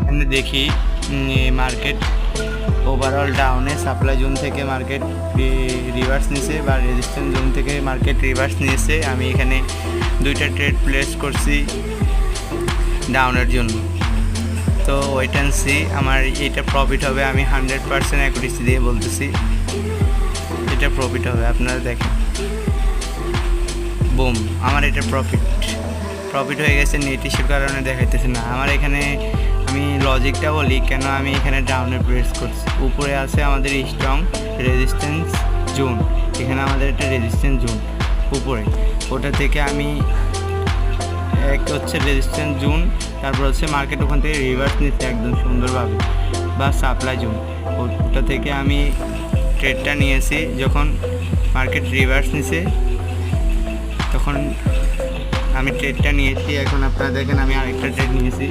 এখানে দেখি market overall ডাউনে, সাপ্লাই জোন থেকে মার্কেট রিভার্স নিয়েছে বা রেজিস্ট্যান্স জোন থেকে মার্কেট রিভার্স নিয়েছে। আমি এখানে দুইটা ট্রেড প্লেস করছি ডাউনের জন্য। তো ওয়েট অ্যান্ড সি, আমার এটা প্রফিট হবে, আমি 100% অ্যাকুরেসি দিয়ে বলতেছি এটা প্রফিট হবে। আপনারা দেখেন, বুম, আমার এটা প্রফিট হয়ে গেছে। নেট ইস্যুর কারণে দেখাইতেছে না। আমার এখানে আমি লজিকটা বলি কেন আমি এখানে ডাউনে প্রেস করছি। উপরে আছে আমাদের স্ট্রং রেজিস্ট্যান্স জোন, এখানে আমাদের একটা রেজিস্ট্যান্স জোন উপরে, ওটা থেকে আমি এক হচ্ছে রেজিস্ট্যান্স জোন, তারপর হচ্ছে মার্কেট ওখান থেকে রিভার্স নিচ্ছে একদম সুন্দরভাবে, বা সাপ্লাই জোন, ওটা থেকে আমি ট্রেডটা নিয়েছি। যখন মার্কেট রিভার্স নিছে তখন আমি ট্রেডটা নিয়েছি। এখন আপনারা দেখেন আমি আরেকটা ট্রেড নিয়েছি।